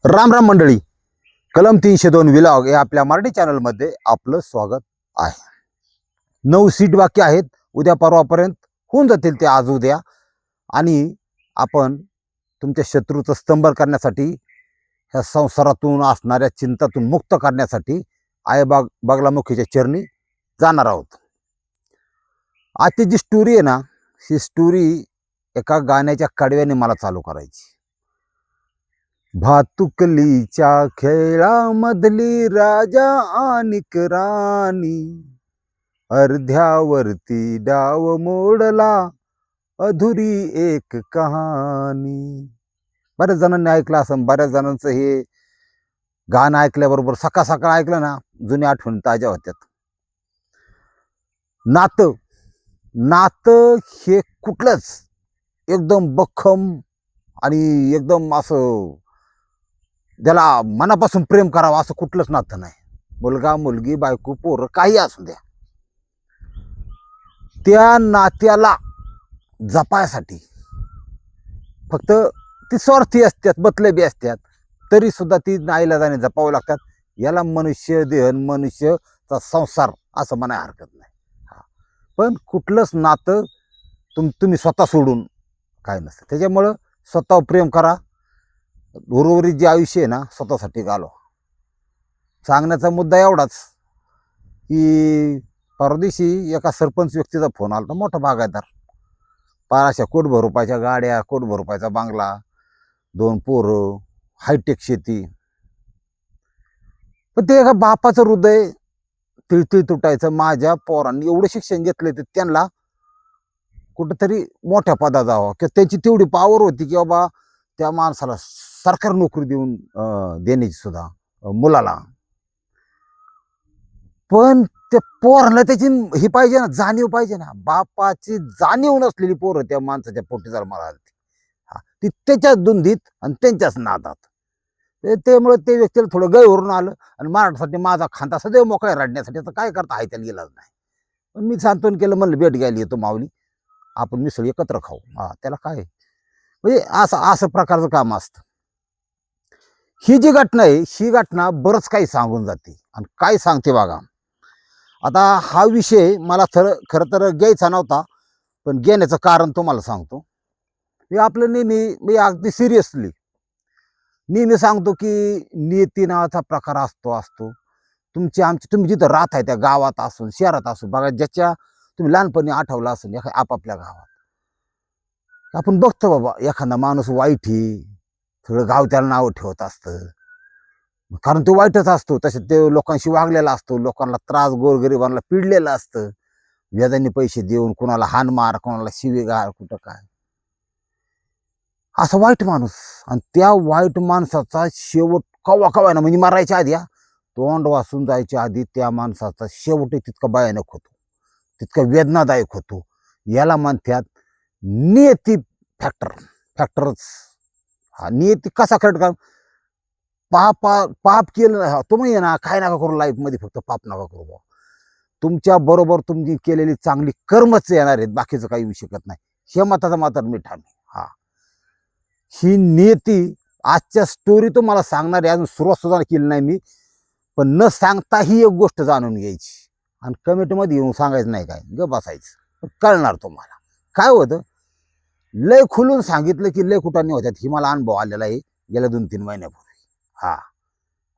राम राम मंडळी, कलम 302 विलॉग या आपल्या मराठी चॅनलमध्ये आपलं स्वागत आहे. 9 सीट बाकी आहेत. उद्या परवापर्यंत होऊन जातील ते, आज उद्या. आणि आपण तुमच्या शत्रूचं स्तंभ करण्यासाठी, ह्या संसारातून असणाऱ्या चिंतातून मुक्त करण्यासाठी आई बागलामुखीच्या चरणी जाणार आहोत. आजची जी स्टोरी आहे ना, ही स्टोरी एका गाण्याच्या कडव्याने मला चालू करायची. भातुकलीच्या खेळामधली राजा आणि राणी, अर्ध्यावरती डाव मोडला, अधुरी एक कहाणी. बऱ्याच जणांनी ऐकलं असं, बऱ्याच जणांचं हे गाणं ऐकल्याबरोबर सकाळ सकाळ ऐकलं ना, जुन्या आठवणी ताज्या होत्यात. नातं नातं हे कुठलंच एकदम बख्खम आणि एकदम असं ज्याला मनापासून प्रेम करावं असं कुठलंच नातं नाही. मुलगा मुलगी बायको पोरं काही असू द्या, त्या नात्याला जपायसाठी फक्त ती स्वार्थी असतात, मतलबी असतात, तरी सुद्धा ती नाईलाजाने जपावं लागतात. याला मनुष्य देहन, मनुष्यचा संसार असं म्हणाय हरकत नाही. पण कुठलंच नातं तुम्ही स्वतः सोडून काय नसतं. त्याच्यामुळं स्वतःवर प्रेम करा. उर्वरित जे आयुष्य आहे ना, स्वतःसाठी घालवा. सांगण्याचा मुद्दा एवढाच की परदेशी एका सरपंच व्यक्तीचा फोन आला, मोठा बागायतदार, पार अशा कोटभर रुपयाच्या गाड्या, कोटभर रुपयाचा बांगला, 2 पोरं, हायटेक शेती. पण ते एका बापाचं हृदय तिळतिळ तुटायचं. माझ्या पोरांनी एवढं शिक्षण घेतलं तर त्यांना कुठंतरी मोठ्या पदात जावं, किंवा त्यांची तेवढी पावर होती की बाबा त्या माणसाला सरकारी नोकरी देण्याची सुद्धा मुलाला. पण त्या पोराला त्याची ही पाहिजे ना, जाणीव पाहिजे ना. बापाची जाणीव नसलेली पोरं त्या माणसाच्या पोटी जन्माला आली. ती त्याच्याच धुंदीत आणि त्यांच्याच नादात. त्यामुळे ते व्यक्तीला थोडं गैरवरून आलं आणि मराठीसाठी माझा खांदा सदैव मोकळ्या रडण्यासाठी. तर काय करता आहे, त्याला गेलाच नाही. पण मी सांत्वन केलं, म्हणलं भेट घ्यायला येतो माऊली, आपण मिसळ एकत्र खाऊ. त्याला काय म्हणजे असं असं प्रकारचं काम असतं. ही जी घटना आहे, ही घटना बरंच काही सांगून जाते. आणि काय सांगते बघा. आता हा विषय मला खरं तर घ्यायचा नव्हता, पण घेण्याचं कारण तुम्हाला सांगतो. मी आपलं मी अगदी सिरियसली नेहमी सांगतो की नियती नावाचा प्रकार असतो. तुम्ही जिथं राहत आहे त्या गावात असून शहरात असून बघा, ज्याच्या तुम्ही लहानपणी आठवलं असून आपापल्या गावात आपण बघतो बाबा, एखादा माणूस वाईट सगळं गाव त्याला नाव ठेवत असतं, कारण तो वाईटच असतो. तसे ते लोकांशी वागलेला असतो, लोकांना त्रास, गोरगरिबांना पिडलेलं असतं, व्याजाने पैसे देऊन, कुणाला हानमार, कुणाला शिवीगाळ, कुठं काय, असं वाईट माणूस. आणि त्या वाईट माणसाचा शेवट कवा ना, म्हणजे मारायच्या आधी, तोंड वासून जायच्या आधी त्या माणसाचा शेवट तितका भयानक होतो, तितका वेदनादायक होतो. याला म्हणतात नियती फॅक्टरच. नियती कसा खरं का, पाप केलं तुम्ही ना, काय नका करू लाईफमध्ये, फक्त पाप नका करू. तुमच्या बरोबर तुमची केलेली चांगली कर्मच येणार आहेत, बाकीचं काही होऊ शकत नाही. हे मताचा मात्र मी ठाणे. ही नियती आजच्या स्टोरी तुम्हाला सांगणार आहे. अजून सुरुवात सुद्धा केली नाही मी, पण न सांगता ही एक गोष्ट जाणून घ्यायची आणि कमेंटमध्ये येऊन सांगायचं नाही, काय ग बसायचं, कळणार तुम्हाला. काय होतं, लय खुलून सांगितलं की लय कुठाने होत्यात. ही मला अनुभव आलेला आहे गेल्या 2-3 महिन्यापूर्वी.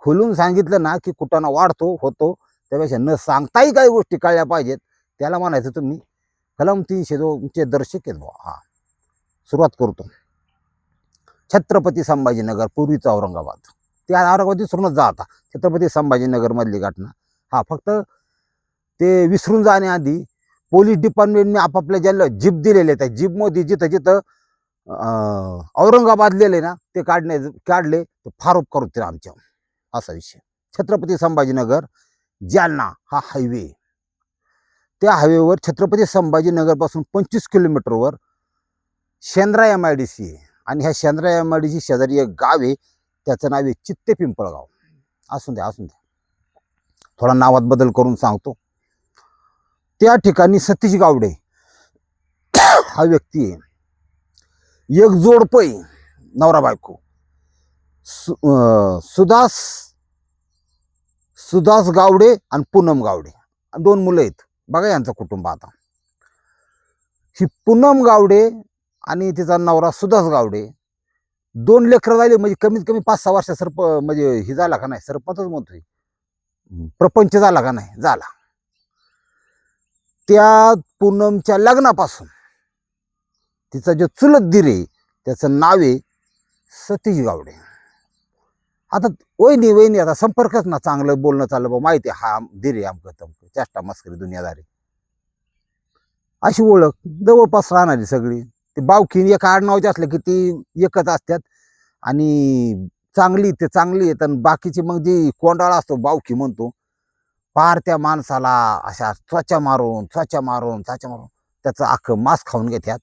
खुलून सांगितलं ना की कुठाना वाढतो होतो, त्यापेक्षा न सांगताही काही गोष्टी कळल्या पाहिजेत. त्याला म्हणायचं तुम्ही कलम 302चे दर्शक आहेत बुवा. सुरुवात करतो. छत्रपती संभाजीनगर, पूर्वीचं औरंगाबाद. ते औरंगाबाद विसरूनच जा आता. छत्रपती संभाजीनगर मधली घटना. फक्त ते विसरून जाण्याआधी पोलीस डिपार्टमेंटने आपापल्या ज्याला जीप दिलेले, त्या जीपमध्ये जिथं जिथं औरंगाबाद लिहिले ना, ते काढले तर फार उपकार होते आमच्या. असा विषय. छत्रपती संभाजीनगर जालना हा हायवे. त्या हायवेवर छत्रपती संभाजीनगरपासून 25 किलोमीटरवर शेंद्रा MIDC आहे. आणि ह्या शेंद्रा MIDC शेजारी एक गाव आहे, त्याचं नाव आहे चित्ते पिंपळगाव. असून द्या. थोडा नावात बदल करून सांगतो. त्या ठिकाणी सतीश गावडे हा व्यक्ती आहे. एक जोडपं, नवरा बायको, सुदास सुदास गावडे आणि पूनम गावडे, 2 मुलं आहेत. बघा यांचं कुटुंब. आता ही पूनम गावडे आणि तिचा नवरा सुदास गावडे, 2 लेकरं झाली. म्हणजे कमीत कमी 5-6 वर्ष म्हणजे ही झाला का नाही, सरपंचच म्हणतोय, प्रपंच झाला का नाही, झाला. त्या पूनमच्या लग्नापासून तिचा जो चुलत दीर आहे त्याचं नाव आहे सतीश गावडे. आता वहिनी वहिनी आता संपर्कच ना, चांगलं बोलणं चाललं बा, माहिती आहे हा दीर आहे आमकं तमकं, चेष्टा मस्करी दुनियादारी, अशी ओळख जवळपास राहणारी सगळी. ते बावखीन एका आडनावाचे असले की ती एकच असतात. आणि चांगली ते चांगली आहेत, आणि बाकीची मग जी कोंडाळा असतो बावखी म्हणतो, पार त्या माणसाला अशा त्वचा मारून त्याचं अख्खं मांस खाऊन घेतात.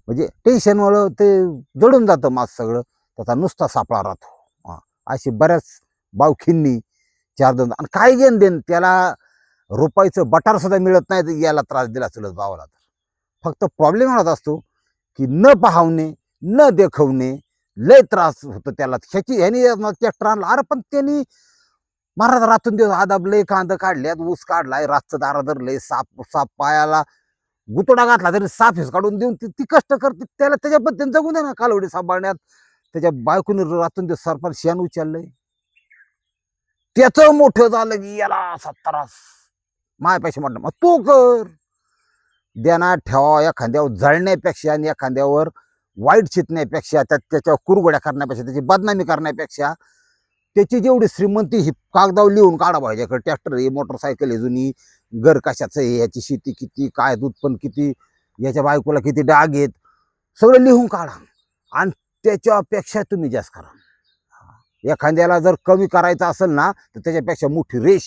म्हणजे टेन्शनमुळं ते जडून जातं मांस सगळं, त्याचा नुसता सापळा राहतो. अशी बऱ्याच बावखींनी 4 आणि काय घेण देण, त्याला रुपयाचं बटार सुद्धा मिळत नाही तर याला त्रास दिला चुलत भावाला. तर फक्त प्रॉब्लेम होत असतो की न पाहवणे न देखवणे, लय त्रास होतो त्याला. ह्यानी ट्रॅक्टर आणला, अरे पण त्यांनी महाराज रातून दिवस आदाबले, कांदा काढल्यात, ऊस काढलाय, रातचं दारा धरलंय, साप साप पायाला गुतोडा घातला तरी साफ हेच काढून देऊन ती कष्ट करते. त्याला त्याच्या पद्धतीने जगून दे ना कालवडी सांभाळण्यात. त्याच्या बायकोने रातून दिवस सरपंच शेण उचललंय, त्याचं मोठं झालं की याला असा त्रास, माय पैसे म्हटलं मग तू कर. देणार ठेवा एखाद्यावर जळण्यापेक्षा आणि एखाद्यावर वाईट चितण्यापेक्षा, त्याच्यावर कुरगोड्या करण्यापेक्षा, त्याची बदनामी करण्यापेक्षा, त्याची जेवढी श्रीमंती ही कागदावर लिहून काढा पाहिजे. ट्रॅक्टर आहे, मोटरसायकल आहे जुनी, घर कशाचं आहे, याची शेती किती, काय उत्पन्न किती, याच्या बायकोला किती डाग आहेत, सगळं लिहून काढा. आणि त्याच्यापेक्षा तुम्ही जास्त करा. एखाद्याला जर कमी करायचं असेल ना तर त्याच्यापेक्षा मोठी रेष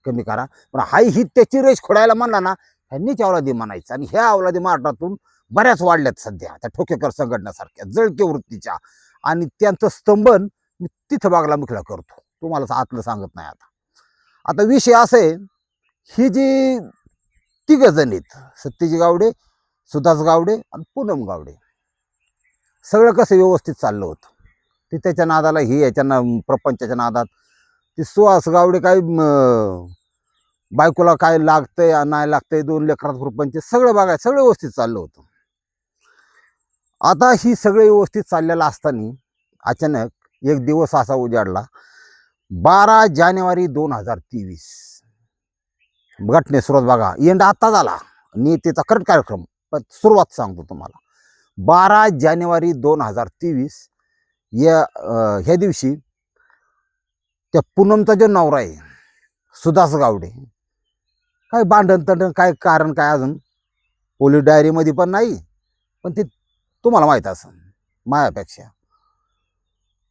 कमी करा. पण हाही ही त्याची रेष खोडायला म्हणला ना, ह्यांनीच अवलादी म्हणायचं. आणि ह्या अवलादी महाराष्ट्रातून बऱ्याच वाढल्यात सध्या, त्या ठोकेकर संघटनेसारख्या जळके वृत्तीच्या. आणि त्यांचं स्तंभन मी तिथं बागला मुखला करतो, तुम्हाला आतलं सांगत नाही. आता विषय असं आहे, ही जी 3 जण आहेत, सतीश गावडे, सुदास गावडे आणि पूनम गावडे, सगळं कसं व्यवस्थित चाललं होतं. ती त्याच्या नादाला, ही याच्या प्रपंचाच्या नादात. ती सुहास गावडे काय बायकोला काय लागतंय नाही लागतंय, 2 लेकरात प्रपंच सगळं बघाय, सगळं व्यवस्थित चाललं होतं. आता ही सगळं व्यवस्थित चाललेलं असताना अचानक एक दिवस असा उजाडला, 12 जानेवारी 2023. घटने सुरुवात बघा, एंड आता झाला नीतीचा करेक्ट कार्यक्रम, पण सुरुवात सांगतो तुम्हाला. 12 जानेवारी 2023 ह्या दिवशी त्या पूनमचा जो नवरा आहे सुदास गावडे, काय भांडण तंडण, काय कारण काय अजून पोलीस डायरीमध्ये पण नाही, पण ते तुम्हाला माहीत असेल मायापेक्षा,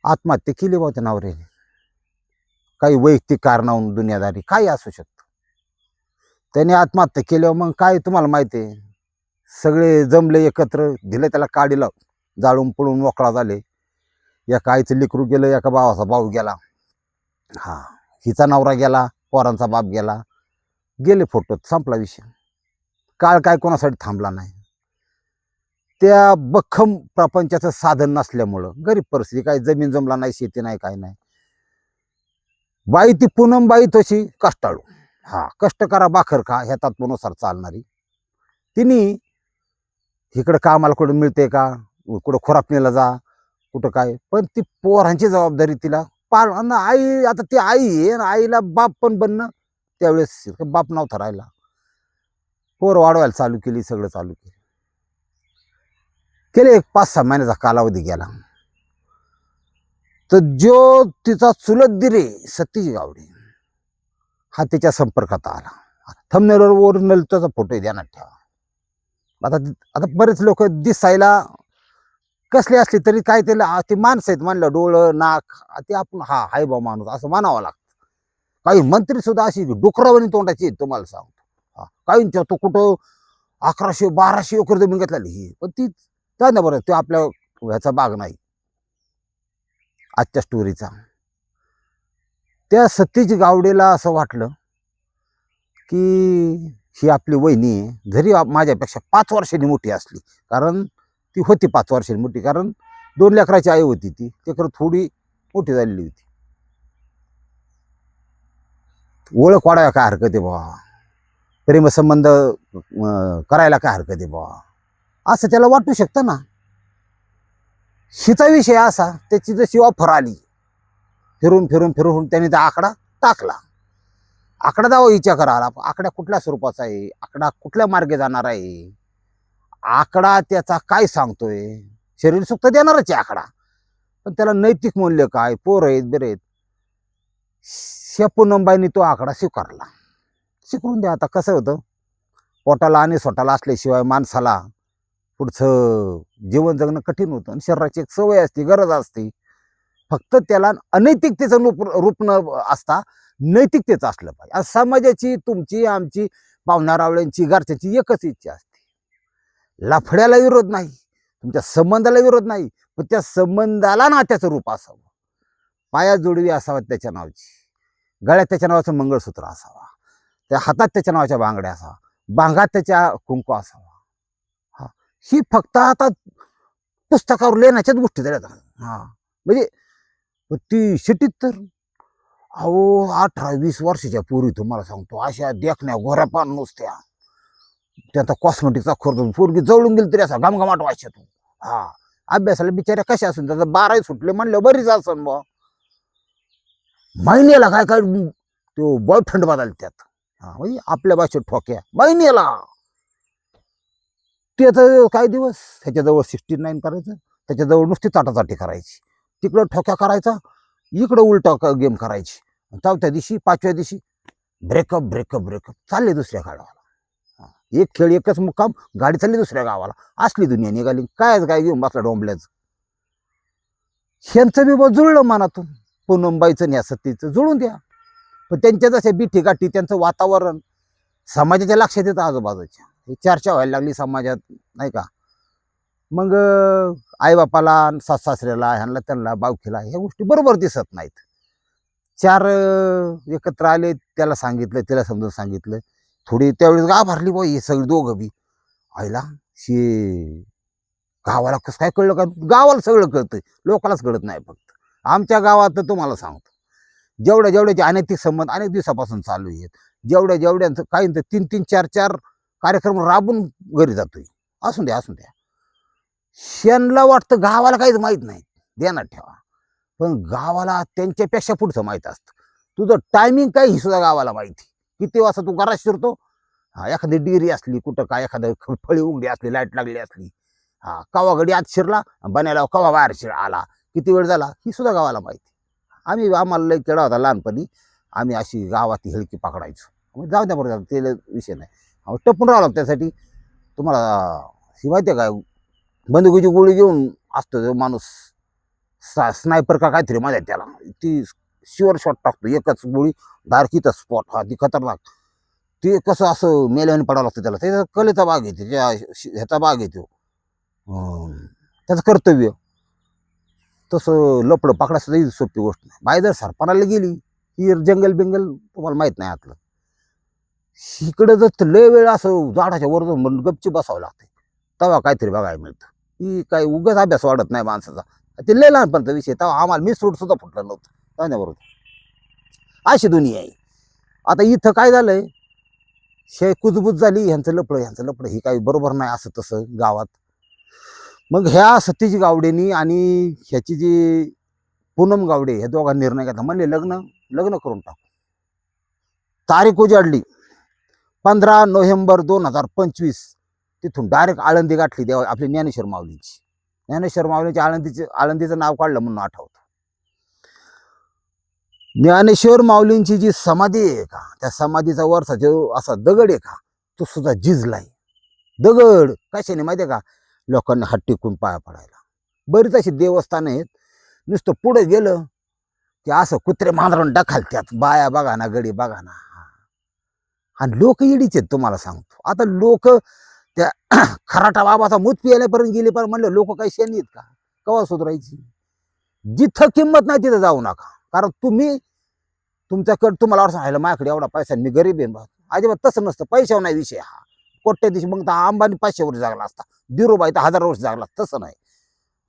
आत्महत्या केली बा त्या नवऱ्याने. काही वैयक्तिक कारणावरून, दुनियादारी काही असू शकतं. त्याने आत्महत्या केल्यावर मग काय तुम्हाला माहिती आहे, सगळे जमले एकत्र, दिले त्याला काडीला, जाळून पळून मोकळा झाले. एका आईचं लेकरू गेलं, एका भावाचा भाऊ गेला, हिचा नवरा गेला, पोरांचा बाप गेला, गेले फोटो, संपला विषय. काळ काय कोणासाठी थांबला नाही. त्या बख्खम प्रपंचाचं साधन नसल्यामुळं, गरीब परिस्थिती, काय जमीन जमला नाही, शेती नाही, काय नाही. बाई ती पूनम बाई तशी कष्टाळू, कष्ट करा भाकर खा ह्या तत्वानुसार चालणारी. तिने इकडं कामाला कुठं मिळते का, कुठं खुरापणीला जा, कुठं काय, पण ती पोरांची जबाबदारी तिला पार. आई, आता ती आई आहे, आईला बाप पण बनणं, त्यावेळेस बाप नव्हता राहिला. पोर वाढवायला चालू केली, सगळं चालू केले. एक 5-6 महिन्याचा कालावधी गेला, तर जो तिचा चुलत दीर आहे सतीश गावडे, हा तिच्या संपर्कात आला. थंबनेलवर ओरिजिनल त्याचा फोटो ध्यानात ठेवा. आता बरेच लोक दिसायला कसले असले तरी काय त्याला ते माणसं आहेत म्हणलं, डोळं नाक ते आपण हाय बा माणूस असं म्हणावं लागतं. काही मंत्री सुद्धा अशी डुकरावानी तोंडाची आहेत, तुम्हाला सांगतो. काहींच्या तो कुठं 1100-1200 एकर जमीन घेतलेली ही, पण ती ना बरं, ते आपल्या ह्याचा भाग नाही आजच्या स्टोरीचा. त्या सतीश गावडेला असं वाटलं की ही आपली वहिनी आहे, जरी माझ्यापेक्षा 5 वर्षांनी मोठी असली, कारण ती होती 5 वर्षांनी मोठी, कारण 2 लेकराची आई होती ती. लेकरं थोडी मोठी झालेली होती. ओळख वाढायला काय हरकत आहे बाबा, प्रेमसंबंध करायला काय हरकत आहे बाबा, असं त्याला वाटू शकतं ना. हिचा विषय असा, त्याची जशी ऑफर आली, फिरून फिरून फिरून त्याने त्या आकडा टाकला. आकडा दावा विचार करा, आकडा कुठल्या स्वरूपाचा आहे, आकडा कुठल्या मार्गे जाणार आहे, आकडा त्याचा काय सांगतोय. शरीर सुख तर देणारच आहे आकडा, पण त्याला नैतिक मूल्य काय, पोर आहेत बरे आहेत. ह्या पूनमबाईंनी तो आकडा स्वीकारला. स्वीकारून द्या. आता कसं होतं, पोटाला आणि स्वतःला असल्याशिवाय माणसाला पुढचं जीवन जगणं कठीण होतं. आणि शरीराची एक सवय असते, गरज असते. फक्त त्याला अनैतिकतेचं रूप न असता नैतिकतेचं असलं पाहिजे. आज समाजाची, तुमची, आमची, पाहुणारावळ्यांची, घरच्यांची एकच इच्छा असते, लफड्याला विरोध नाही, तुमच्या संबंधाला विरोध नाही, पण त्या संबंधाला नात्याचं रूप असावं. पायात जोडवी असावं त्याच्या नावाची, गळ्यात त्याच्या नावाचं मंगळसूत्र असावा, त्या हातात त्याच्या नावाच्या बांगड्या असावा, बांगात त्याच्या कुंकू असावा. हा, ही फक्त आता पुस्तकावर लिहिण्याच्याच गोष्टी झाल्या. हा, म्हणजे ती शिटीत तर अहो 18-20 वर्षाच्या पोरी, तुम्हाला सांगतो, अशा देखण्या गोऱ्या पान नुसत्या, त्यांचा कॉस्मेटिकचा खर्च, पोरगी जवळून गेली तरी असा घमघमाट व्हायचा तो. हा, अभ्यासाला बिचाऱ्या कशा असून, त्याचा 12 सुटले म्हणलं बरीच असन बा. महिन्याला काय काय तो बॉयफ्रेंड बदलतात. हा, म्हणजे आपल्या भाषेत ठोक्या महिन्याला. त्याचं काय दिवस, त्याच्याजवळ 69 करायचं, त्याच्याजवळ नुसती चाटाचाटी करायची, तिकडं ठोक्या करायचा, इकडं उलटा गेम करायची. 4थ्या दिवशी 5व्या दिवशी ब्रेकअप ब्रेकअप ब्रेकअप, चालले दुसऱ्या गावाला. एक खेळ एकच मुक्काम, गाडी चालली दुसऱ्या गावाला. असली दुनिया निघाली. काय घेऊन बसला डोंबल्याचं. ह्यांचं बी जुळलं मनातून, पूनमबाईचं न्या सत्तीचं जुळून द्या. पण त्यांच्या जशा बिठी गाठी, त्यांचं वातावरण समाजाच्या लक्षात येतं, आजूबाजूच्या चर्चा व्हायला लागली समाजात, नाही का. मग आईबापाला, सासऱ्याला, ह्यांना त्यांना बावखीला ह्या गोष्टी बरोबर दिसत नाहीत. 4 एकत्र आले, त्याला सांगितलं, तिला समजून सांगितलं. थोडी त्यावेळेस भरली बा हे सगळे दोघं बी. आईला शे गावाला कसं काय कळलं का, गावाला सगळं कळतं, लोकांनाच कळत नाही. फक्त आमच्या गावात तर तुम्हाला सांगतो, जेवढ्याचे अनैतिक संबंध अनेक दिवसापासून चालू आहेत, जेवढ्यांचं काही 3-3, 4-4 कार्यक्रम राबून घरी जातोय. असून द्या, असून द्या. शेणला वाटतं गावाला काहीच माहित नाही, ध्यानात ठेवा. पण गावाला त्यांच्यापेक्षा पुढचं माहीत असतं. तुझं टायमिंग काय ही सुद्धा गावाला माहिती. किती वाजता तू घरात शिरतो, हा, एखादी डिग्री असली कुठं, काय एखादं फळी उघडी असली, लाईट लागली असली, हा, कवा घडी आत शिरला, बनायला कवा बाहेर आला, किती वेळ झाला, ही सुद्धा गावाला माहिती. आम्हाला लई केळा होता लहानपणी, आम्ही अशी गावात हेळकी पकडायचो. जाऊ द्या बरोबर, ते विषय नाही. टपून राहिलो त्यासाठी. तुम्हाला ही माहिती आहे काय, बंदुकीची गोळी घेऊन असतो तो माणूस, स्नायपर का काहीतरी माझ्या, त्याला ती शुअर शॉट टाकतो, एकच गोळी दारकीचा स्पॉट. हा, ती खतरनाक. ते कसं असं मेल्याने पडावं लागतं त्याला, त्याचा कलेचा भाग येते, ह्याचा भाग येतो, त्याचं कर्तव्य. तसं लपडं पकडायचं सोपी गोष्ट नाही. बाय जर सरपणाला गेली ही जंगल बिंगल तुम्हाला माहित नाही आतलं. इकडं जर लय वेळ असं झाडाच्या वर जाऊन गपची बसावं लागते, तेव्हा काहीतरी बघायला मिळतं. ही काही उगाच अभ्यास वाढत नाही माणसाचा. ते लय लहानपणचा विषय, तेव्हा आम्हाला मी सूट सुद्धा फुटलं नव्हतं. बरोबर, अशी दुनिया आहे. आता इथं काय झालंय, हे कुजबूज झाली, ह्यांचं लपडं ही काही बरोबर नाही असं तसं गावात. मग ह्या सतीश गावडेनी आणि ह्याची जी पूनम गावडे, ह्या दोघांनी निर्णय घेतला, म्हणले लग्न करून टाकू. तारीख उजाडली 15 नोव्हेंबर 2025. तिथून डायरेक्ट आळंदी गाठली देवा आपली ज्ञानेश्वर माऊलीची. ज्ञानेश्वर माऊलीची आळंदीचं नाव काढलं म्हणून आठवतं. ज्ञानेश्वर माऊलींची जी समाधी आहे का, त्या समाधीचा वरचा जो असा दगड आहे का, तो सुद्धा झिजलाय. दगड कशाने माहिती आहे का, लोकांनी हात टेकून पाया पडायला. बरीच अशी देवस्थान आहेत, नुसतं पुढे गेलं की असं कुत्रे मांजरून टाकालत्यात, बाया बघा ना, गडी बघा ना. आणि लोक येडीच आहेत तुम्हाला सांगतो. आता लोक त्या खराटा बाबाचा मूत पियाल्यापर्यंत गेले, पण म्हणलं लोक काही शेणी आहेत का, कवा सुधरायची. जिथं किंमत नाही तिथं जाऊ नका. कारण तुमच्याकडे तुम्हाला असं राहिलं, माझ्याकडे एवढा पैसा, मी गरीब आहे, अजिबात तसं नसतं. पैशावर नाही विषय हा. कोट्या दिवशी मग अंबानी 500 वर्ष जागला असता, धीरूभाई तर 1000 वर्ष जागला, तसं नाही.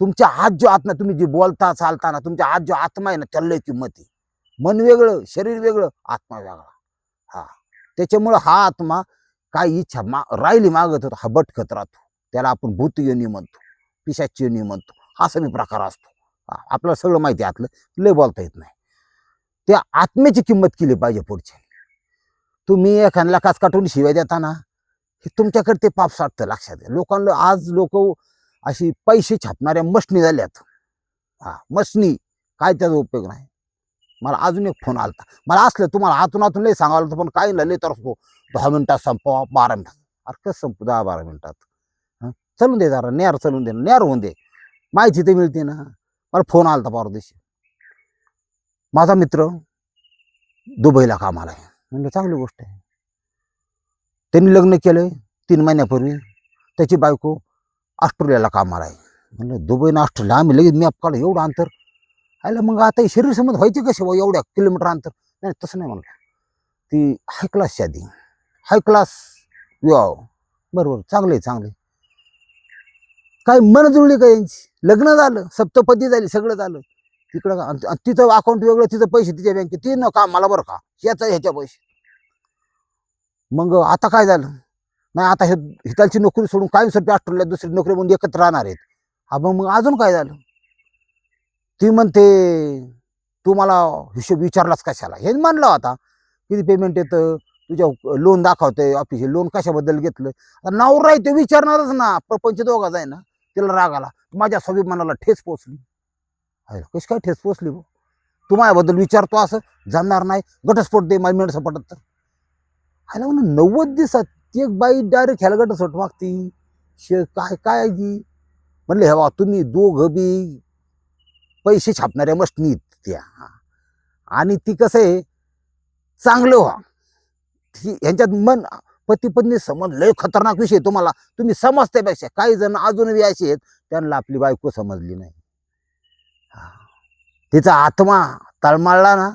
तुमच्या आत जो आत्मा, तुम्ही जे बोलता चालताना तुमच्या आत जो आत्मा आहे ना, त्याला लय किंमत आहे. मन वेगळं, शरीर वेगळं, आत्मा वेगळा. हा, त्याच्यामुळं हा आत्मा काय इच्छा राहिली मागत होतो, हा भटकत राहतो. त्याला आपण भूत योनी म्हणतो, पिशाच योनी म्हणतो. हा सगळे प्रकार असतो. आपल्याला सगळं माहिती आहे, आतलं लय बोलता येत नाही. त्या आत्म्याची किंमत केली पाहिजे पुढच्या. तुम्ही एखाद्याला काच काटून शिवाय देताना हे तुमच्याकडे ते पाप साठतं. लक्षात घ्या. लोकांना आज लोक अशी पैसे छापणाऱ्या मशनी झाल्यात. हा, मशनी काय त्याचा उपयोग नाही. मला अजून एक फोन आलता. मला असलं तुम्हाला आतून लय सांगावं लागतं, पण काही नाही, लय तर 10 मिनिटात संपवा, 12 मिनिटात. अरे कसं संपू 10-12 मिनिटात? चलून दे जरा, नेर चलून दे, नेर होऊन दे, माहिती तर मिळते ना. मला फोन आलता परदेशी. माझा मित्र दुबईला कामाला आहे. म्हणलं चांगली गोष्ट आहे. त्यांनी लग्न केलंय 3 महिन्यापूर्वी. त्याची बायको ऑस्ट्रेलियाला कामाला आहे. म्हणलं दुबई ना ऑस्ट्रेलिया, आम्ही लगेच मॅप काढलं, एवढं अंतर. आयला मग आता शरीर समज व्हायचे कसे एवढ्या किलोमीटर अंतर? नाही, तसं नाही म्हणलं. ती हाय क्लास शादी, हाय क्लास विवाह. बरोबर, चांगले चांगले. काय मन जुळली का यांची? लग्न झालं, सप्तपदी झाली, सगळं झालं. तिकडं तिचं अकाउंट वेगळं, तिचं पैसे तिच्या बँकेत, ती न का मला बरं का ह्याच्या पैसे. मग आता काय झालं? नाही, आता हे हितालची नोकरी सोडून कायमस्वरूपी ऑस्ट्रेलियात दुसरी नोकरी म्हणून एकत्र राहणार आहेत. हा, मग अजून काय झालं? ती म्हणते तू मला हिशोब विचारलाच कशाला? हे म्हणलं होता किती पेमेंट येतं, तुझ्या लोन दाखवतंय ऑफिस, लोन कशाबद्दल घेतलं. नवरा आहे ते विचारणारच ना, प्रपंच दोघाच आहे ना. तिला राग आला, माझ्या स्वाभिमानाला ठेच पोचली. कशी काय ठेच पोचली? तू माझ्याबद्दल विचारतो असं? जमणार नाही, घटस्फोट दे माझी मेंढ सपाटत तर. आयला म्हणून 90 दिवसात एक बाई डायरेक्ट ह्याला घटस्फोट मागती. काय काय की म्हणले, हे तुम्ही दोघं बी पैसे छापणाऱ्या मशनी त्या. आणि ती कसं आहे, चांगलं व्हा. ह्यांच्यात मन पती पत्नी समज लय खतरनाक विषय. तुम्हाला तुम्ही समजत्यापेक्षा काही जण अजूनही असे आहेत, त्यांना आपली बायको समजली नाही. तिचा आत्मा तळमळला ना,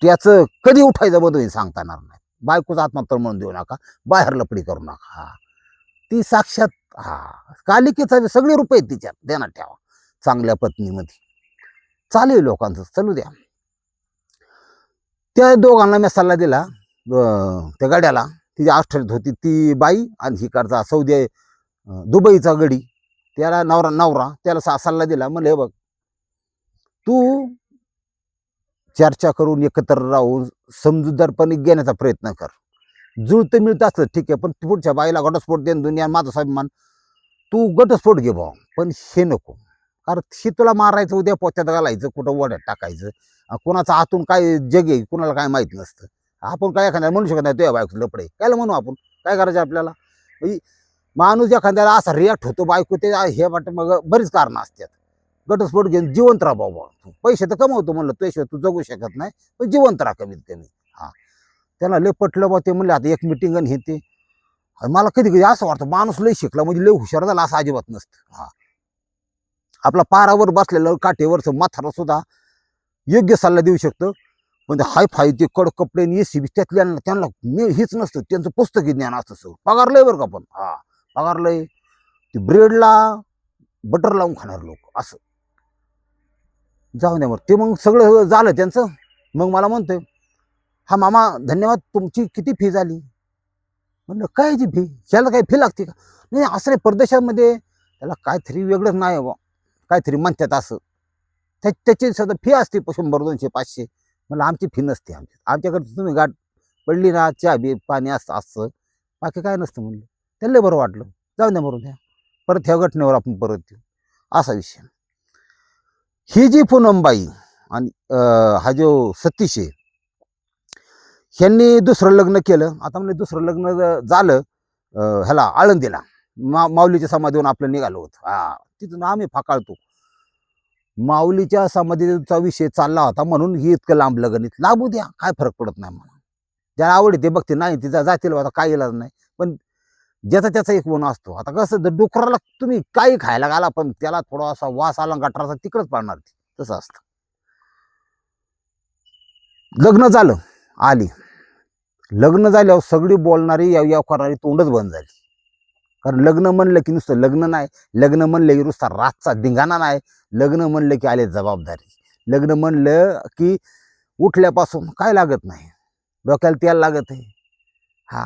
त्याचं कधी उठायचं बंद होईल सांगता येणार नाही. बायकोचा आत्मा तळमळून देऊ नका, बाहेर लपडी करू नका. ती साक्षात कालिकेचा सगळे रूप आहेत तिच्यात, ध्यानात ठेवा. चांगल्या पत्नीमध्ये चालेल लोकांचं, चालू द्या. त्या दोघांना मी सल्ला दिला. त्या गाड्याला, तिची ऑस्ट्रेलियात होती ती बाई आणि ही करता सौदी दुबईचा गडी. त्याला नवरा त्याला सल्ला दिला. म्हणलं, हे बघ, तू चर्चा करून एकत्र राहून समजूतदारपणे घेण्याचा प्रयत्न कर. जुळतं मिळतं असलं ठीक आहे, पण पुढच्या बाईला घटस्फोट देऊन दुनिया माझा स्वाभिमान, तू घटस्फोट घे भाऊ, पण हे नको. कारण हे तुला मारायचं, उद्या पोत्यात घालायचं, कुठं वड्यात टाकायचं. कोणाचं आतून काय जग आहे कुणाला काय माहित नसतं. आपण काय एखाद्या म्हणू शकत नाही तुझ्या बायको लपडे, कायला म्हणू आपण? काय करायचं आपल्याला? माणूस एखाद्याला असा रिॲक्ट होतो बायको, ते हे वाटतं. मग बरीच कारणं असतात. घटस्फोट घेऊन जिवंत राहा बाबा. पैसे तर कमवतो म्हणलं, तुझ्याशिवाय तू जगू शकत नाही, पण जिवंत राहा कमीत कमी. त्यांना लय पटलं बा. ते म्हणले आता एक मिटिंग आणि हे ते. मला कधी कधी असं वाटतं, माणूस लय शिकला म्हणजे लय हुशार झाला असं अजिबात नसतं. आपला पारावर बसलेलं काठेवरचं म्हातारं सुद्धा योग्य सल्ला देऊ शकतं. पण हाय फाय ते कडक कपडे आणि एसी त्यातल्या त्यांना हेच नसतं, त्यांचं पुस्तकी ज्ञान असतं सगळं. पगार लय बरं का, पण पगार लय. ते ब्रेडला बटर लावून खाणार लोक असं. जाऊ द्या. मग ते मग सगळं झालं त्यांचं. मग मला म्हणतोय, हा मामा धन्यवाद, तुमची किती फी झाली? म्हणलं, कायची फी? ह्याला काही फी लागते का? नाही, असं नाही, परदेशामध्ये त्याला काहीतरी वेगळंच नाही बा, काहीतरी म्हणतात असं. त्याची सध्या फी असते 100, 200, 500. म्हणलं, आमची फी नसते. आमच्याकडे तुम्ही गाठ पडली ना, चहा बी पाणी असं, बाकी काय नसतं. म्हणलं, त्याला बरं वाटलं. जाऊ द्या, मरून द्या, परत ह्या घटनेवर आपण परत येऊ. असा विषय. ही जी पूनमबाई आणि हा जो सतीश आहे, ह्यांनी दुसरं लग्न केलं. आता म्हणजे दुसरं लग्न झालं ह्याला आळंदीला, माऊलीच्या समाधीवरून आपलं निघालो होतं. तिथून आम्ही फाकाळतो. माऊलीच्या समाधीचा विषय चालला होता म्हणून ही इतकं लांब लगनित. लांबू द्या, काय फरक पडत नाही मला. ज्याला आवड ते बघते, नाही तिचा जातील आता काही इलाज नाही. पण ज्याचा त्याचा एक गुण असतो. आता कसं, जर डुकराला तुम्ही काही खायला घाला, पण त्याला थोडासा वास आला गटाराचा, तिकडच पाडणार ती. तसं असतं. लग्न झालं, आली. लग्न झाल्यावर सगळी बोलणारी याव करणारी तोंडच बंद झाली. कारण लग्न म्हणलं की नुसतं लग्न नाही, लग्न म्हणलं की नुसता रातचा धिंगाणा नाही, लग्न म्हणलं की आले जबाबदारी. लग्न म्हणलं की उठल्यापासून काय लागत नाही, डोक्याला तेल लागत आहे, हा,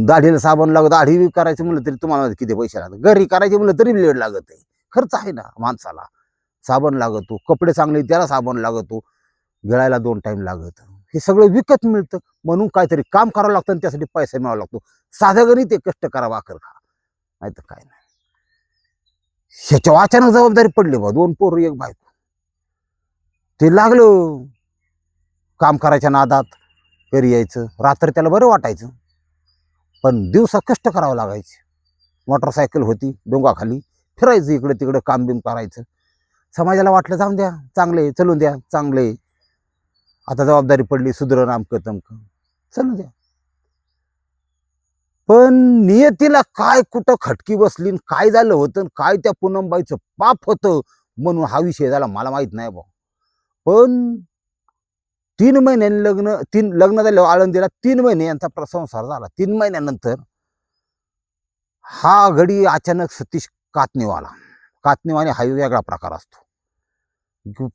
दाढीला साबण लागत, दाढी करायचं म्हणलं तरी तुम्हाला किती पैसे लागतात, घरी करायचे म्हणलं तरी लेट लागत आहे, खर्च आहे ना माणसाला. साबण लागतो, कपडे चांगले त्याला साबण लागतो, गिळायला 2 टाइम लागत, हे सगळं विकत मिळतं. म्हणून काहीतरी काम करावं लागतं आणि त्यासाठी पैसा मिळावा लागतो. साधं गणित ते कष्ट करा भाकर खा, नाही तर काय नाही. ह्याच्या अचानक जबाबदारी पडली बा, 2 पोरं 1 बायको. ते लागलं काम करायच्या नादात, घरी यायचं, रात्र त्याला बरं वाटायचं, पण दिवसा कष्ट करावं लागायचे. मोटरसायकल होती, डोंगाखाली फिरायचं, इकडे तिकडे काम बिम करायचं. समाजाला वाटलं जाऊन द्या, चांगले चलून द्या, चांगले, आता जबाबदारी पडली, सुधरण आमकं तमकं, चलू द्या. पण नियतीला काय कुठं खटकी बसली, काय झालं होतं, काय त्या पूनमबाईचं पाप होतं म्हणून हा विषय झाला मला माहित नाही बा. पण 3 महिन्यांनी लग्न झालं आळंदीला, 3 महिने यांचा संसार झाला. 3 महिन्यानंतर हा घडी अचानक सतीश कातनेवाला, कातनेवाने हा वेगळा प्रकार असतो.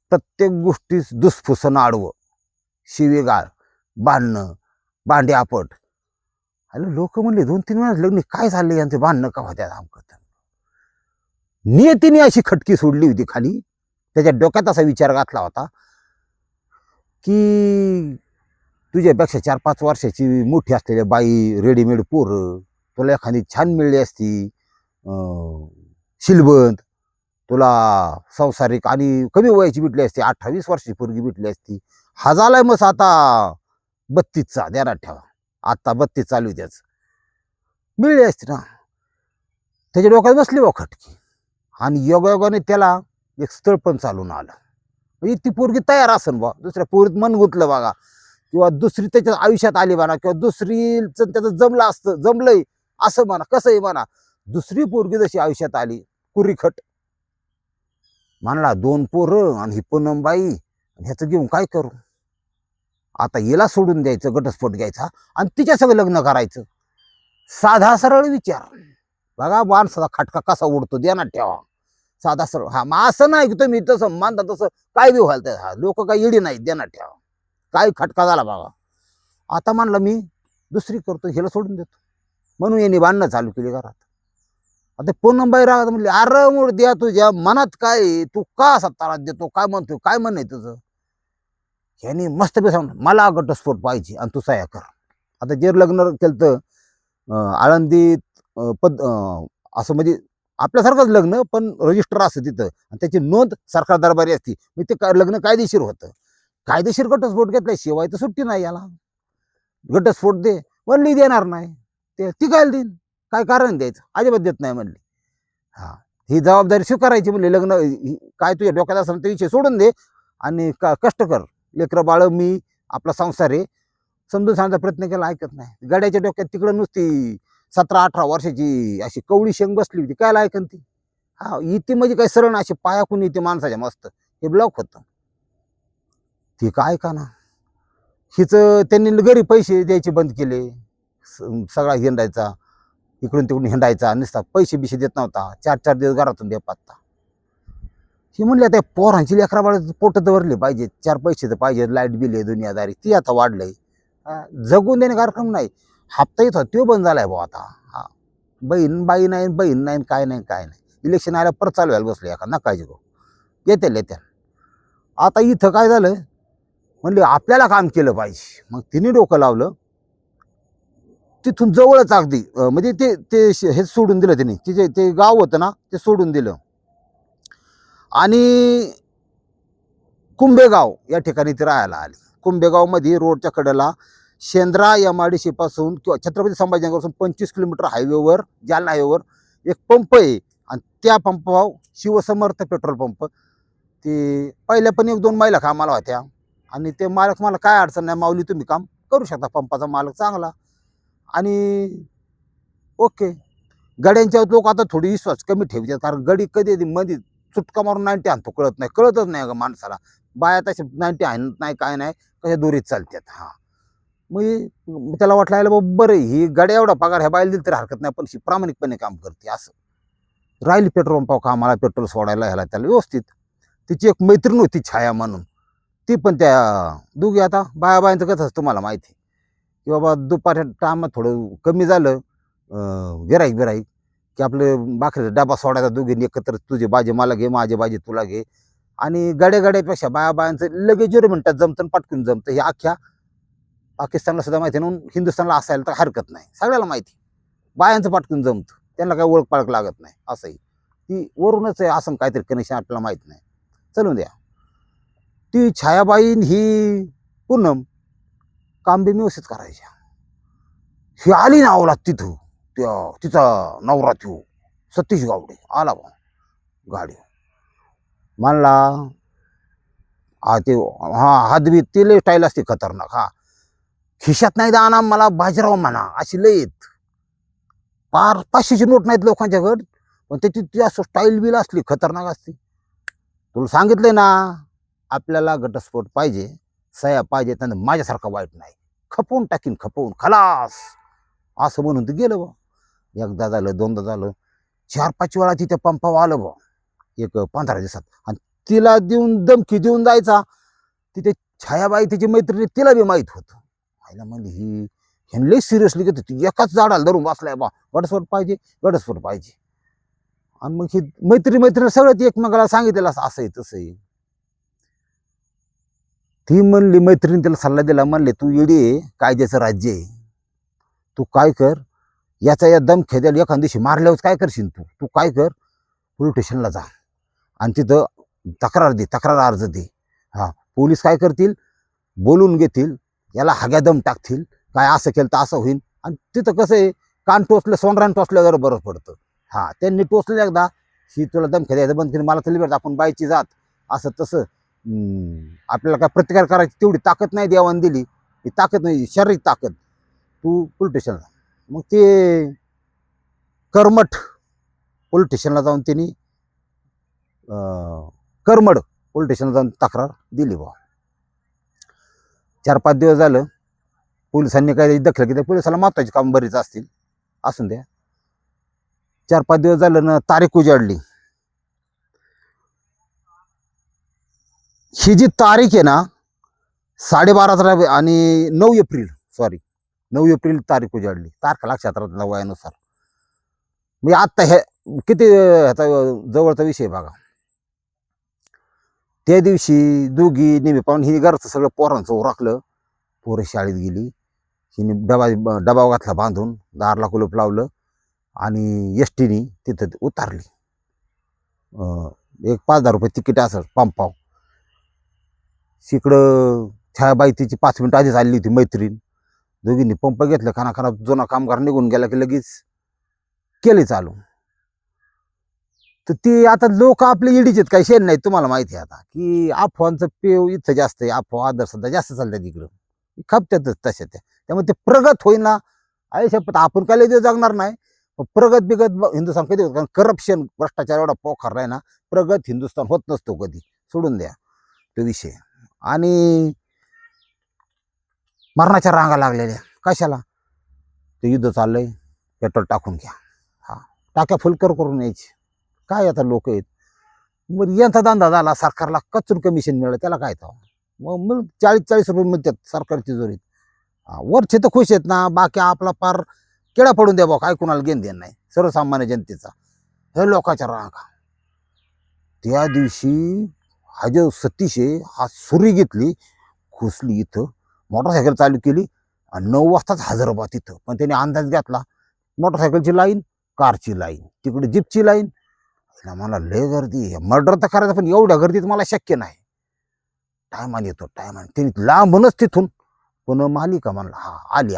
प्रत्येक गोष्टीस दुसफुसणं आडवं, शिवीगाळ, भांडणं, भांडे आपट. अरे लोक म्हणले 2-3 महिन्यात लग्न, काय झाले यांचे भांडणं का होत्या आमकं. नियतीने अशी खटकी सोडली होती खाली, त्याच्या डोक्यात असा विचार घातला होता की तुझ्यापेक्षा 4-5 वर्षाची मोठी असलेल्या बाई, रेडीमेड पोरं, तुला एखादी छान मिळली असती, शिलबंद, तुला संसारिक आणि कमी वयाची भेटली असती, 18-20 वर्षाची पोरगी भेटली असती. हा झालाय मग आता 32चा, ध्यानात ठेवा, आता 32 चालू आहे त्याच, मिळली असती ना. त्याच्या डोक्यात बसली बा खटकी. आणि योगायोगाने त्याला एक स्थळ पण चालून आलं. म्हणजे ती पोरगी तयार असन बा, दुसऱ्या पोरीत मन गुंतलं बघा, किंवा दुसरी त्याच्या आयुष्यात आली म्हणा, किंवा दुसरीचं त्याचं जमलं असतं, जमलंय असं म्हणा, कसंही म्हणा, दुसरी पोरगी जशी आयुष्यात आली, कुरीखट म्हणला, 2 पोरं आणि ही पूनमबाई, ह्याचं घेऊन काय करू, आता हिला सोडून द्यायचं, घटस्फोट घ्यायचा आणि तिच्या सगळं लग्न करायचं. साधा सरळ विचार बघा, माणसाचा खटका कसा उडतो, ध्यानात ठेवा. साधा सरळ, हा मग असं नाही की तुम्ही तसं मानता तसं काय बी व्हायला, हा लोक काही इडी नाही, ध्यानात ठेवा. काय खटका झाला बघा, आता म्हणलं मी दुसरी करतो, हिला सोडून देतो, म्हणून यांनी भांडणं चालू केली घरात. आता पूनमबाई रागात म्हणली, अरे मूळ द्या, तुझ्या मनात काय, तू का असा त्रास देतो, काय म्हणतो, काय म्हण आहे तुझं. ह्यानी मस्त सांग, मला घटस्फोट पाहिजे आणि तू सह्या कर. आता जे लग्न केलं तर आळंदीत असं म्हणजे आपल्यासारखंच लग्न, पण रजिस्टर असतं तिथं आणि त्याची नोंद सरकार दरबारी असती, म्हणजे ते लग्न कायदेशीर होतं. कायदेशीर घटस्फोट घेतला शिवाय तर सुट्टी नाही याला. घटस्फोट दे म्हणली, देणार नाही, ते ती काय देईन, काय कारण द्यायचं, अजिबात देत नाही म्हणली. हा, ही जबाबदारी स्वीकारायची म्हणले, लग्न काय तुझ्या डोक्यात असेल ते विषय सोडून दे आणि कष्ट कर, लेकरं बाळ, मी आपला संसार आहे, समजून सांगण्याचा प्रयत्न केला, ऐकत नाही. गड्याच्या डोक्यात तिकडं नुसती 17-18 वर्षाची अशी कवळी शेंग बसली होती, काय ऐकन ती. हा, इथे म्हणजे काय सरळ अशी पायाकून येते माणसाच्या मस्त, हे ब्लॉक होतं. ती काय का ना, हिच त्यांनी घरी पैसे द्यायचे बंद केले, सगळा हिंडायचा, इकडून तिकडून हिंडायचा, नुसता पैसे बिशे देत नव्हता, 4-4 दिवस घरातून दे पत्ता. ही म्हणली आता पोरांची लेकरा बाळ पोट तर भरले पाहिजे, 4 पैसे तर पाहिजे, लाईट बिल आहे, दुनियादारी ती आता वाढलंय, जगून देणे कार्यक्रम नाही. हप्ता येतो तो बंद झालाय भाऊ आता. हा, बाई नाही, काय नाही, काय नाही. इलेक्शन आल्या परत चालू व्हायला बसले, एका नका गो, येत्या. आता इथं काय झालं, म्हणले आपल्याला काम केलं पाहिजे. मग तिने डोकं लावलं, तिथून जवळच अगदी म्हणजे ते ते हे सोडून दिलं त्यांनी, तिचे ते गाव होतं ना ते सोडून दिलं आणि कुंभेगाव या ठिकाणी ती राहायला आली. कुंभेगावमध्ये रोडच्या कडेला शेंद्रा MIDC पासून किंवा छत्रपती संभाजीनगरपासून 25 किलोमीटर हायवेवर, जालना हायवेवर एक पंप आहे आणि त्या पंपावर शिवसमर्थ पेट्रोल पंप. ते पहिल्या पण 1-2 महिला कामाला होत्या आणि ते मालक मला काय अडचण नाही माऊली, तुम्ही काम करू शकता, पंपाचा मालक चांगला आणि ओके. गड्यांच्यावर लोक आता थोडी विश्वास कमी ठेवतात, कारण गडी कधी मध्ये चुटका मारून 90 आणतो, कळतच नाही ग माणसाला. बाया तसे 90 आणत नाही, काय नाही, कशा दोरीत चालतात. हा, मग त्याला वाटलं यायला बाबा बरं ही गाड्या एवढा पगार ह्या बायला दिली तरी हरकत नाही, पण ही प्रामाणिकपणे काम करते. असं राहिली पेट्रोल पंपावर कामाला, पेट्रोल सोडायला ह्याला त्याला व्यवस्थित. तिची एक मैत्रीण होती छाया म्हणून, ती पण त्या दोघी आता बायाबायांचं कसं असतं तुम्हाला माहिती आहे की बाबा दुपारच्या टायमात थोडं कमी झालं गिराईक बिराईक की आपलं भाकरीचा डबा सोडायचा दोघींनी एकत्र, तुझे बाजे मला घे, माझे बाजे तुला घे. आणि गाड्यापेक्षा बायाबायांचं लगेच 0 मिनिटात जमतं, पटकून जमतं. हे अख्ख्या पाकिस्तानला सुद्धा माहिती आहे, म्हणून हिंदुस्थानला असायला तर हरकत नाही. सगळ्याला माहिती बायांचं पटकून जमतं, त्यांना काही ओळख पाळख लागत नाही. असंही ती वरूनच आहे, असं काहीतरी कनेक्शन आपल्याला माहीत नाही. चलून द्या. ती छायाबाईन ही पूनम काम बी व्यवस्थित करायच्या. ही आली नावला तिथं, तिचा नवरा त्यो सतीश गावडे आला बा गाडी म्हणला ते हातबी ते लय स्टाईल असते खतरनाक. खिशात नाही दाना मला बाजीराव म्हणा अशी लय येत. पार 500ची नोट नाहीत लोकांच्याकडे, पण त्याची ती असं स्टाईल बिल असली खतरनाक असते. तुला सांगितलंय ना, आपल्याला घटस्फोट पाहिजे, सया पाहिजे, त्यांना माझ्यासारखा वाईट नाही, खपवून टाकीन, खपवून खलास असं म्हणून ते गेलं बा. एकदा झालं, दोनदा झालं, 4-5 वेळा तिथे पंपावर आलं बा एक 15 दिवसात. आणि तिला देऊन धमकी देऊन जायचा. तिथे छायाबाई तिची मैत्रिणी तिला बी माहीत होतं. आईला म्हणजे ही ह्यांनी सिरियसली घेत होती, एकाच झाडाला धरून बसलाय बा, घटस्फोट पाहिजे, घटस्फोट पाहिजे. आणि मग ही मैत्रिणी सगळं ती एकमेकाला सांगितलेलं असं आहे तसं आहे. ती म्हणली, मैत्रिणी तिला सल्ला दिला, म्हणले तू येडी आहे, कायद्याचं राज्य आहे, तू काय कर, या दम खेद्याला एखाद दिवशी मारल्यावर काय करशील तू, तू काय कर, पोलीस स्टेशनला जा आणि तिथं तक्रार दे, तक्रार अर्ज दे. पोलीस काय करतील, बोलून घेतील, याला हाग्या दम टाकतील, काय असं केलं तर असं होईल. आणि तिथं कसं आहे, कान टोचलं सोंडरान टोचल्यावर बरं पडतं. त्यांनी टोचलं एकदा, ही तुला दमख्या द्यायचं बंद केली, मला तरी बरं आपण बायची जात असं तसं. आपल्याला काय प्रतिकार करायची तेवढी ताकद नाही देवाने दिली, ही ताकद नाही, शारीरिक ताकद. तू पोलीस स्टेशनला. मग ते करमठ पोलीस स्टेशनला जाऊन त्यांनी करमड पोलीस स्टेशनला जाऊन तक्रार दिली बा. 4-5 दिवस झालं, पोलिसांनी काही दखल घेतली. पोलिसाला महत्वाची काम बरीच असतील, असून द्या. 4-5 दिवस झालं ना, तारीख उजाडली. ही जी तारीख आहे ना, 12:30 आणि 9 एप्रिल 9 एप्रिल तारीख उजाडली. तारखा लक्षात राहत वयानुसार. मी आत्ता हे किती ह्याचा जवळचा विषय बघा. त्या दिवशी दोघी नेहमी पाहून हिने घरचं सगळं पोरांचं उरकलं, पोरं शाळेत गेली. हिने डबा घातला बांधून, दारला कुलूप लावलं आणि एसटीने तिथं उतारली. एक 5,000 रुपये तिकीट असं पंपाव. तिकडं छायाबाई तिची 5 मिनिटं आधीच आली होती मैत्रीण. दोघींनी पंप घेतलं, खाना जुना कामगार निघून गेला की लगेच केले चालू. तर ते आता लोक आपले इडीचे आहेत, काही शेण नाही. तुम्हाला माहिती आहे आता की अफवांचं पेव इथं जास्त आहे, अफवा आदर सध्या जास्त चालतात तिकडं, खपत्यातच तशा त्या. त्यामुळे ते प्रगत होईल ना, आयुष्यात आपण काय दिवस जगणार नाही, प्रगत बिगत हिंदुस्थान कधी होत, कारण करप्शन भ्रष्टाचार एवढा पोखरला आहे ना, प्रगत हिंदुस्थान होत नसतो कधी. सोडून द्या तो विषय. आणि मरणाच्या रांगा लागलेल्या कशाला, ते युद्ध चाललंय, पेट्रोल टाकून घ्या, टाक्या फुलकर करून यायची. काय आता लोक आहेत, मग यांचा धंदा झाला, सरकारला कचून कमिशन मिळलं, त्याला काय तर मग 40-40 रुपये मिळतात सरकारी तिजोरीत. वरचे तर खुश आहेत ना, बाकी आपला पार केळा पडून द्या बा, काय कुणाला घेण देण नाही, सर्वसामान्य जनतेचा. हे लोकांच्या रांगा. त्या दिवशी हा जो सतीश आहे, हा सुरी घेतली, घुसली इथं, मोटरसायकल चालू केली आणि 9 वाजताच हजर बा तिथं. पण त्याने अंदाज घेतला, मोटरसायकलची लाईन, कारची लाईन, तिकडे जीपची लाईन. मला लय गर्दी, मर्डर तर करायचं पण एवढ्या गर्दीत मला शक्य नाही. टायमान येतो, टायमान. त्यांनी लांबूनच तिथून पण मालिका म्हणला, आली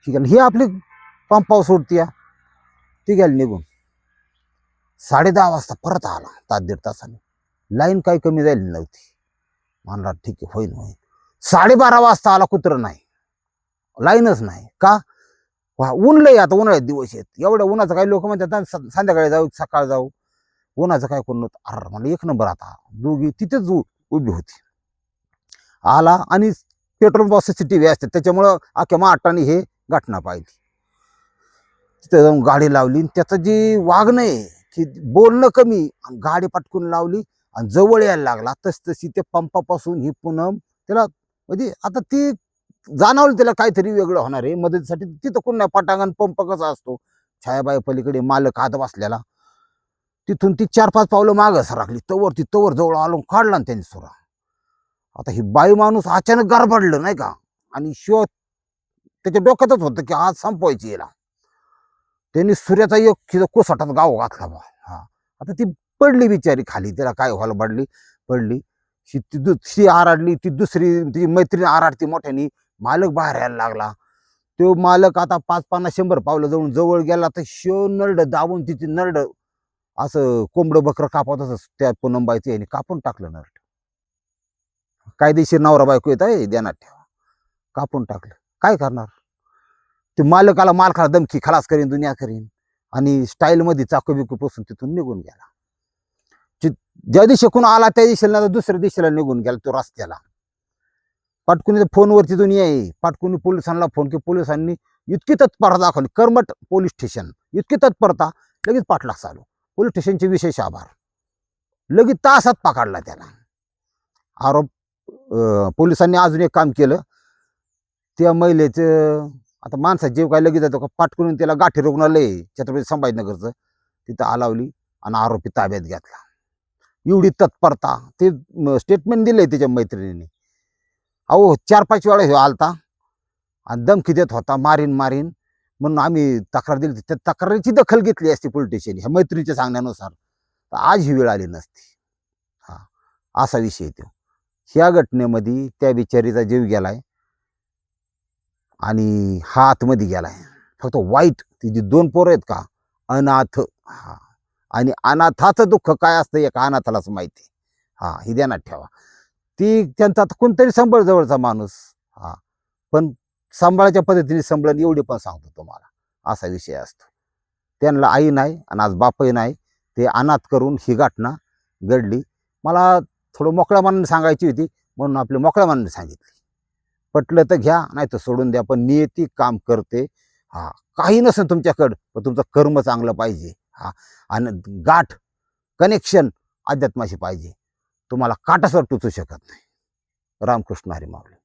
ठीक आहे. ही आपली पंपावर सोडती, ती गेली निघून. 10:30 वाजता परत आला, 1-1.5 तासाने. लाईन काही कमी झाली नव्हती. म्हणला ठीक आहे, होईल. 12:30 वाजता आला, कुत्र नाही, लाईनच नाही. का? ऊन लय, आता उन्हाळ्यात दिवस आहेत, एवढ्या उन्हाचं काही लोक म्हणतात संध्याकाळी जाऊ, सकाळ जाऊ, उन्हाचं काय कोण नव्हतं. अरे मला 1 नंबर. आता दोघी तिथेच उभी होती. आला आणि पेट्रोल पंप CCTV असते, त्याच्यामुळं अख्ख्या महाराष्ट्राने हे घटना पाहिली. तिथे जाऊन गाडी लावली, त्याचं जे वागणं आहे की बोलणं कमी, गाडी पटकून लावली आणि जवळ यायला लागला. तशी ते पंपापासून ही पूनम त्याला म्हणजे आता ती जाणवलं त्याला काहीतरी वेगळं होणार आहे. मदतीसाठी तिथं कोण नाही, पटांगण पंप कसा असतो, छायाबाई पलीकडे मालक हात बसलेला. तिथून ती 4-5 पावलं मागं सरकली, तवर जवळ आलो, काढला ना त्यांनी सुरा. आता ही बाई माणूस अचानक गडबडलं नाही का, आणि शिव त्याच्या डोक्यातच होतं की आज संपवायची याला. त्यांनी सूर्याचा एक कोसटात गाव घातला बा. हा, आता ती पडली बिचारी खाली, त्याला काय व्हायला पडली. ती आराडली, ती दुसरी ती मैत्रीण आराडती मोठ्यानी. मालक बाहेर यायला लागला. तो मालक आता 5-50-100 पावलं जवळ गेला तर शिव नरड दाबून तिची नरड असं कोंबडं बकरं कापत असं त्या पूनमबाईचं याने कापून टाकलं नरड. कायदेशीर नवरा बायको येत आहे, ध्यानात ठेवा. कापून टाकलं. काय करणार? ते मालकाला धमकी, खलास करीन, दुनिया करीन, आणि स्टाईलमध्ये चाकू बिकू पोसून तिथून निघून गेला. ज्या दिवशी कोण आला त्या दिशेला दुसऱ्या दिशेला निघून गेला तो रस्त्याला. पटकुनी फोनवरती दुनिया आहे, पटकुनी पोलिसांना फोन केला. पोलिसांनी इतकी तत्परता दाखवली, करमट पोलीस स्टेशन, इतकी तत्परता, लगेच पाठलाग चालू. पोलीस स्टेशनचे विशेष आभार. लगेच तासात पकडला त्याला. आरोप पोलिसांनी अजून एक काम केलं, त्या महिलेचं आता माणसाचा जीव काय लगेच जातो का, पाठकून त्याला गाठी रुग्णालय छत्रपती संभाजीनगरचं तिथं आलावली आणि आरोपी ताब्यात घेतला. एवढी तत्परता, ते स्टेटमेंट दिलंय त्याच्या मैत्रिणीने. अहो 4-5 वेळा हे आलता आणि धमकी देत होता, मारीन म्हणून आम्ही तक्रार दिली. त्या तक्रारीची दखल घेतली असती पोलीस स्टेशन ह्या मैत्रिणीच्या सांगण्यानुसार, तर आज ही वेळ आली नसती. हा, असा विषय तो. ह्या घटनेमध्ये त्या बिचारीचा जीव गेलाय आणि हा आतमध्ये गेलाय. फक्त वाईट ती जी 2 पोरं आहेत का, अनाथ. हा, आणि अनाथाचं दुःख काय असतं एका अनाथालाच माहिती. हा, ही ध्यानात ठेवा. ती त्यांचा आता कोणतरी संभळ जवळचा माणूस, हा, पण सांभाळायच्या पद्धतीने संभळण एवढी पण सांगतो तुम्हाला, असा विषय असतो. त्यांना आई नाही आणि आज बापही नाही, ते अनाथ करून ही घटना घडली. मला थोडं मोकळ्या मनाने सांगायची होती म्हणून आपल्या मोकळ्या मनाने सांगितली. पटलं तर घ्या, नाही तर सोडून द्या, पण नियती काम करते. हा, काही नसेल तुमच्याकडं, पण तुमचं कर्म चांगलं पाहिजे. हा, आणि गाठ कनेक्शन अध्यात्माशी पाहिजे. तुम्हाला काटासवर टुचू शकत नाही. रामकृष्ण हरी माऊली.